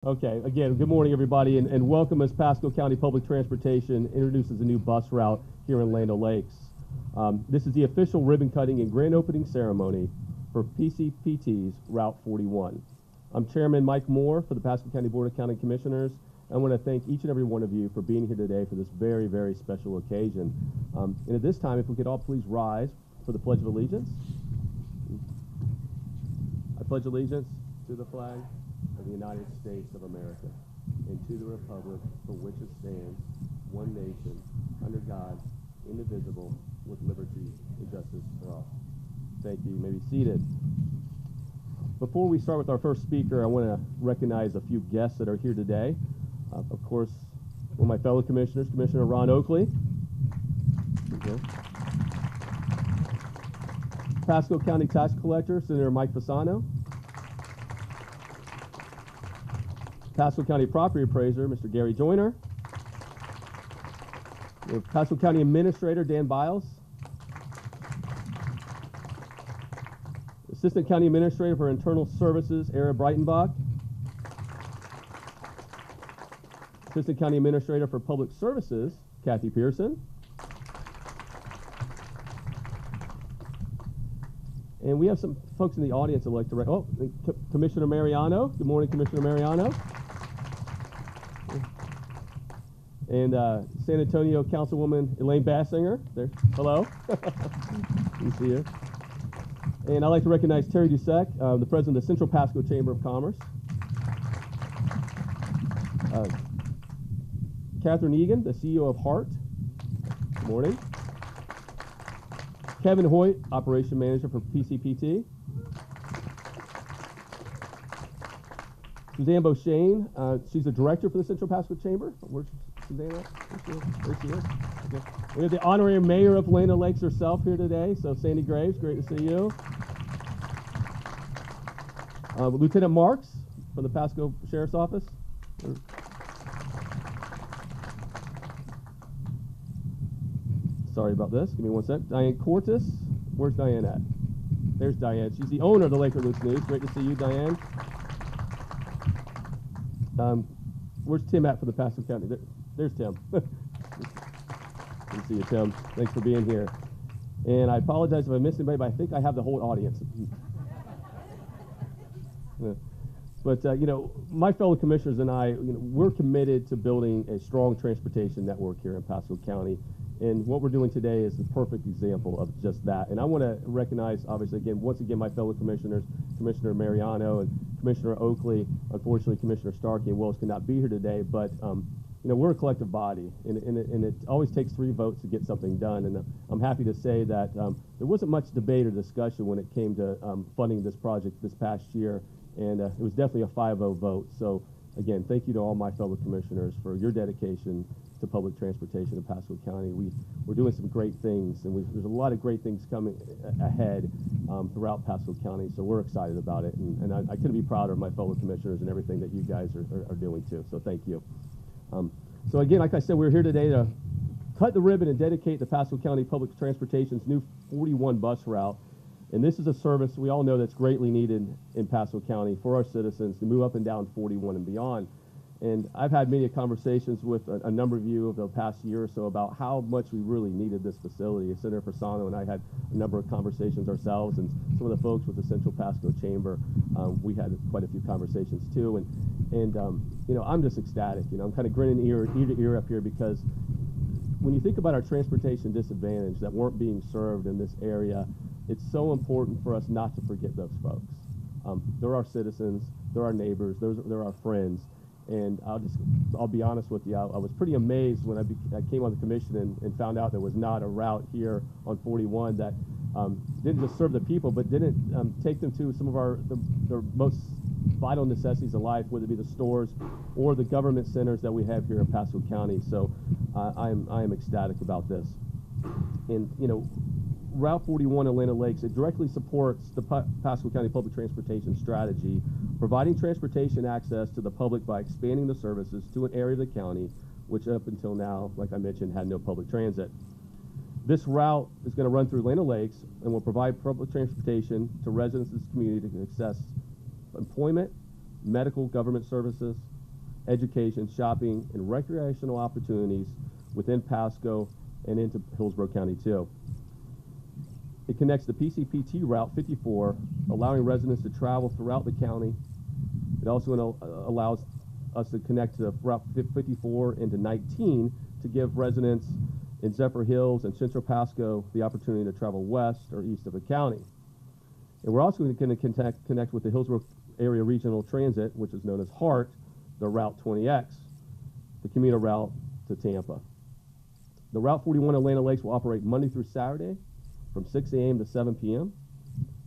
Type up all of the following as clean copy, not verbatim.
Okay, again, good morning, everybody, and welcome as Pasco County Public Transportation introduces a new bus route here in Land O'Lakes. This is the official ribbon cutting and grand opening ceremony for PCPT's Route 41. I'm Chairman Mike Moore for the Pasco County Board of County Commissioners. I want to thank each and every one of you for being here today for this very, very special occasion. And at this time, if we could all please rise for the Pledge of Allegiance. I pledge allegiance to the flag of the United States of America, and to the republic for which it stands, one nation, under God, indivisible, with liberty and justice for all. Thank you. You may be seated. Before we start with our first speaker, I want to recognize a few guests that are here today. Of course, one of my fellow commissioners, Commissioner Ron Oakley. Pasco County Tax Collector, Senator Mike Fasano. Pasco County Property Appraiser, Mr. Gary Joyner. We have Pasco County Administrator, Dan Biles. Assistant County Administrator for Internal Services, Era Breitenbach. Assistant County Administrator for Public Services, Kathy Pearson. And we have some folks in the audience that would like to Commissioner Mariano. Good morning, Commissioner Mariano. And San Antonio Councilwoman Elaine Bassinger. There. Hello. Good to see you. And I'd like to recognize Terry Dusek, the president of the Central Pasco Chamber of Commerce. Catherine Egan, the CEO of Hart. Good morning. Kevin Hoyt, Operation Manager for PCPT. Suzanne Beauchesne, she's the Director for the Central Pasco Chamber. Where's Suzanne at? There she is. Okay. We have the Honorary Mayor of Land O'Lakes herself here today, so Sandy Graves, great to see you. Lieutenant Marks from the Pasco Sheriff's Office. Sorry about this. Give me one sec. Diane Cortis. Where's Diane at? There's Diane. She's the owner of the Laker Loops News. Great to see you, Diane. Where's Tim at for the Pasco County? There's Tim. Good to see you, Tim. Thanks for being here. And I apologize if I missed anybody, but I think I have the whole audience. But, my fellow commissioners and I, we're committed to building a strong transportation network here in Pasco County. And what we're doing today is the perfect example of just that. And I want to recognize, obviously, once again, my fellow commissioners, Commissioner Mariano and Commissioner Oakley. Unfortunately, Commissioner Starkey and Wills cannot be here today, but we're a collective body, and it always takes 3 votes to get something done. And I'm happy to say that there wasn't much debate or discussion when it came to funding this project this past year, and it was definitely a 5-0 vote. So, again, thank you to all my fellow commissioners for your dedication to public transportation in Pasco County. We're doing some great things, and there's a lot of great things coming ahead throughout Pasco County, so we're excited about it, and I couldn't be prouder of my fellow commissioners and everything that you guys are doing too, so thank you. So again, like I said, we're here today to cut the ribbon and dedicate the Pasco County Public Transportation's new 41 bus route, and this is a service we all know that's greatly needed in Pasco County for our citizens to move up and down 41 and beyond. And I've had many conversations with a number of you over the past year or so about how much we really needed this facility. Senator Fasano and I had a number of conversations ourselves, and some of the folks with the Central Pasco Chamber, we had quite a few conversations too. And I'm just ecstatic. I'm kind of grinning ear to ear up here, because when you think about our transportation disadvantage that weren't being served in this area, it's so important for us not to forget those folks. They're our citizens, they're our neighbors, they're our friends. And I'll be honest with you, I was pretty amazed when I came on the commission and found out there was not a route here on 41 that didn't just serve the people, but didn't take them to some of the most vital necessities of life, whether it be the stores or the government centers that we have here in Pasco County. So I am ecstatic about this. And Route 41 in Land O'Lakes, it directly supports the Pasco County Public Transportation strategy, providing transportation access to the public by expanding the services to an area of the county which up until now, like I mentioned, had no public transit. This route is going to run through Land O'Lakes and will provide public transportation to residents of this community to access employment, medical government services, education, shopping, and recreational opportunities within Pasco and into Hillsborough County too. It connects the PCPT Route 54, allowing residents to travel throughout the county. It also allows us to connect to Route 54 into 19 to give residents in Zephyr Hills and Central Pasco the opportunity to travel west or east of the county. And we're also going to connect with the Hillsborough Area Regional Transit, which is known as HART, the Route 20X, the commuter route to Tampa. The Route 41 Atlantic Lakes will operate Monday through Saturday from 6 a.m. to 7 p.m.,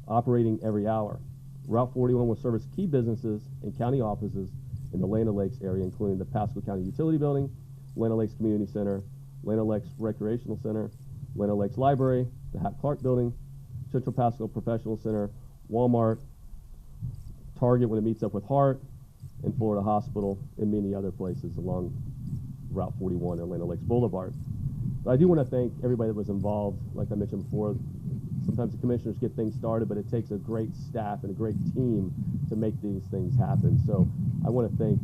operating every hour. Route 41 will service key businesses and county offices in the Land Lakes area, including the Pasco County Utility Building, Land Lakes Community Center, Land Lakes Recreational Center, Land Lakes Library, the Hack Clark Building, Central Pasco Professional Center, Walmart, Target when it meets up with HART, and Florida Hospital, and many other places along Route 41 and Land Lakes Boulevard. But I do want to thank everybody that was involved. Like I mentioned before, sometimes the commissioners get things started, but it takes a great staff and a great team to make these things happen. So I want to thank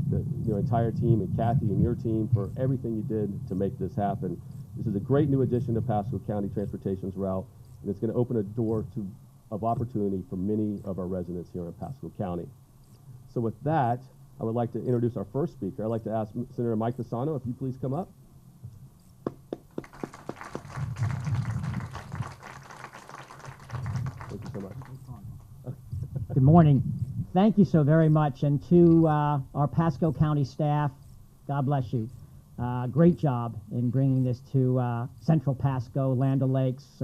your entire team and Kathy and your team for everything you did to make this happen. This is a great new addition to Pasco County Transportation's route, and it's going to open a door of opportunity for many of our residents here in Pasco County. So with that, I would like to introduce our first speaker. I'd like to ask Senator Mike Fasano, if you please come up. Thank you so much. Good morning. Thank you so very much. And to our Pasco County staff, God bless you. Great job in bringing this to Central Pasco, Land O'Lakes,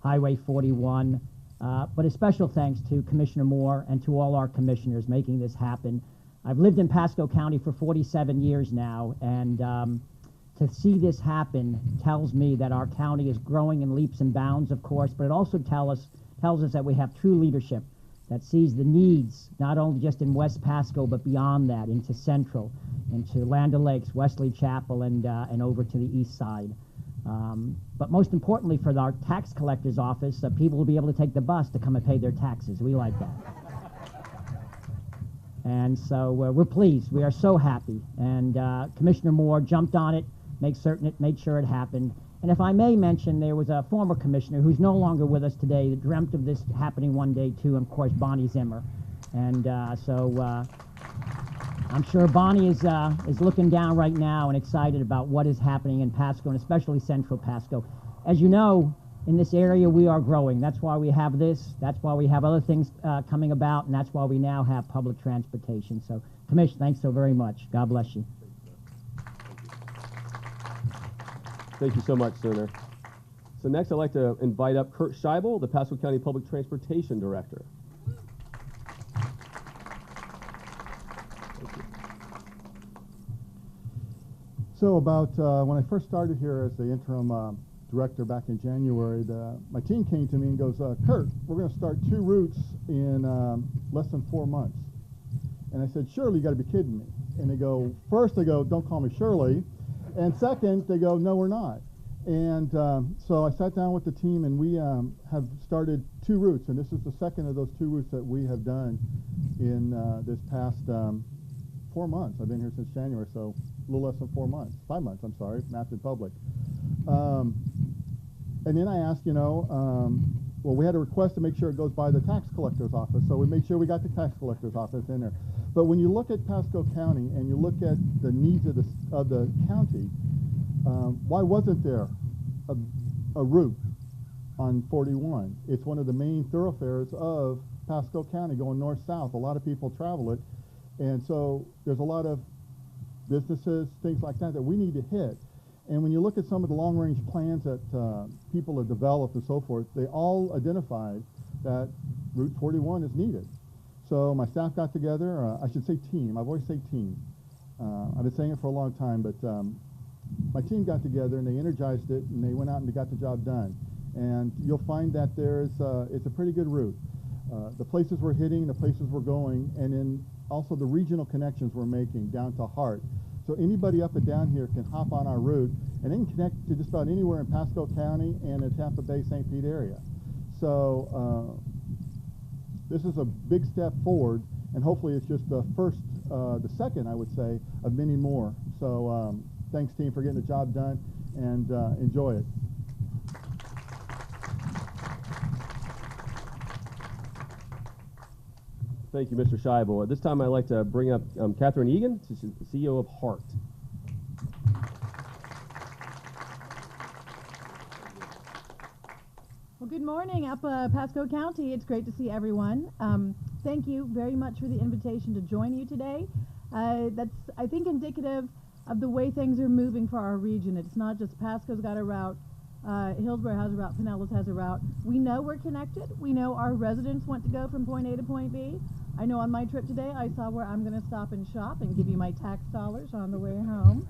Highway 41. But a special thanks to Commissioner Moore and to all our commissioners making this happen. I've lived in Pasco County for 47 years now, and to see this happen tells me that our county is growing in leaps and bounds, of course, but it also tells us that we have true leadership that sees the needs, not only just in West Pasco, but beyond that, into Central, into Land O'Lakes, Wesley Chapel, and over to the east side. But most importantly for our tax collector's office, people will be able to take the bus to come and pay their taxes. We like that. And so we're pleased. We are so happy. And Commissioner Moore jumped on it, made sure it happened. And if I may mention, there was a former commissioner who's no longer with us today that dreamt of this happening one day too, and of course Bonnie Zimmer. And so I'm sure Bonnie is looking down right now and excited about what is happening in Pasco, and especially Central Pasco. As you know, in this area we are growing. That's why we have this. That's why we have other things coming about, and that's why we now have public transportation. So, Commissioner, thanks so very much. God bless you. Thank you so much, Senator. So next I'd like to invite up Kurt Scheibel, the Pasco County Public Transportation Director. So about when I first started here as the interim director back in January, my team came to me and goes, Kurt, we're going to start 2 routes in less than 4 months. And I said, Shirley, you got to be kidding me. And they go, first they go, don't call me Shirley. And second, they go, no, we're not. And so I sat down with the team, and we have started 2 routes, and this is the second of those 2 routes that we have done in this past 4 months. I've been here since January, so a little less than 4 months. 5 months, I'm sorry, math in public. And then I asked, well, we had a request to make sure it goes by the tax collector's office, so we made sure we got the tax collector's office in there. But when you look at Pasco County and you look at the needs of the county, why wasn't there a route on 41? It's one of the main thoroughfares of Pasco County going north-south. A lot of people travel it, and so there's a lot of businesses, things like that we need to hit. And when you look at some of the long-range plans that people have developed and so forth, they all identified that Route 41 is needed. So my staff got together, I should say team, I've always said team. I've been saying it for a long time, but my team got together and they energized it, and they went out and they got the job done. And you'll find that it's a pretty good route. The places we're hitting, the places we're going, and then also the regional connections we're making down to HART. So anybody up and down here can hop on our route, and they can connect to just about anywhere in Pasco County and the Tampa Bay, St. Pete area. So this is a big step forward, and hopefully it's just the first the second, I would say, of many more. So thanks, team, for getting the job done, and enjoy it. Thank you, Mr. Scheibel. At this time, I'd like to bring up Catherine Egan, she's the CEO of Hart. Well, good morning up Pasco County. It's great to see everyone. Thank you very much for the invitation to join you today. That's, I think, indicative of the way things are moving for our region. It's not just Pasco's got a route, Hillsborough has a route, Pinellas has a route. We know we're connected. We know our residents want to go from point A to point B. I know on my trip today I saw where I'm going to stop and shop and give you my tax dollars on the way home.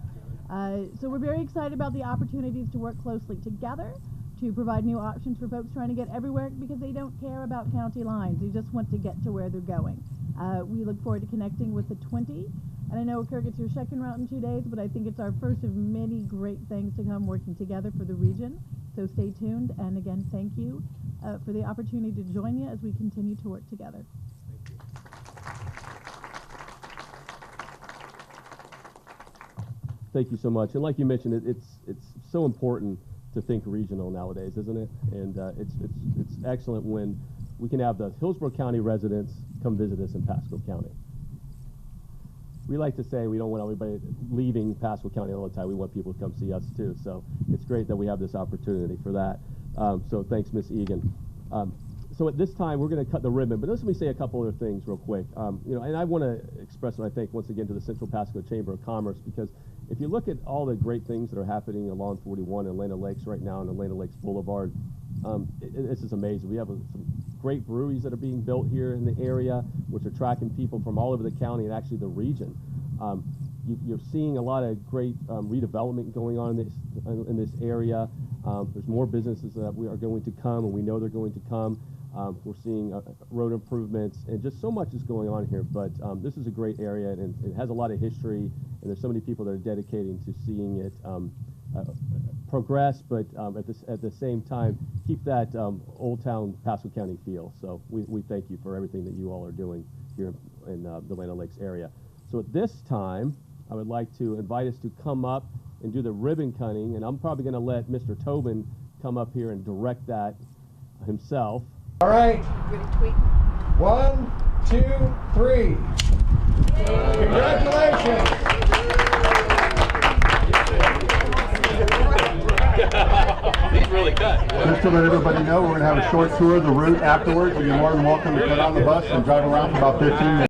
So we're very excited about the opportunities to work closely together to provide new options for folks trying to get everywhere because they don't care about county lines. They just want to get to where they're going. We look forward to connecting with the 20. And I know, Kirk, it's your second route in 2 days, but I think it's our first of many great things to come working together for the region. So stay tuned. And again, thank you for the opportunity to join you as we continue to work together. Thank you so much. And like you mentioned, it's so important to think regional nowadays, isn't it? And it's excellent when we can have the Hillsborough County residents come visit us in Pasco County. We like to say we don't want everybody leaving Pasco County all the time. We want people to come see us too. So it's great that we have this opportunity for that. So thanks, Ms. Egan. So at this time, we're going to cut the ribbon, but let me say a couple other things real quick. And I want to express what I think once again to the Central Pasco Chamber of Commerce, because if you look at all the great things that are happening along 41 and Atlantic Lakes right now, and Atlantic Lakes Boulevard, it's just amazing. We have some great breweries that are being built here in the area, which are attracting people from all over the county and actually the region. You're seeing a lot of great redevelopment going on in this area. There's more businesses that we are going to come, and we know they're going to come. We're seeing road improvements, and just so much is going on here. But this is a great area, and it has a lot of history, and there's so many people that are dedicating to seeing it progress, but at the same time, keep that Old Town Pasco County feel. So we thank you for everything that you all are doing here in the Atlantic Lakes area. So at this time, I would like to invite us to come up and do the ribbon cutting, and I'm probably going to let Mr. Tobin come up here and direct that himself. All right. 1, 2, 3. Congratulations. He's really cut. Just to let everybody know, we're going to have a short tour of the route afterwards. You're more than welcome to get on the bus and drive around for about 15 minutes.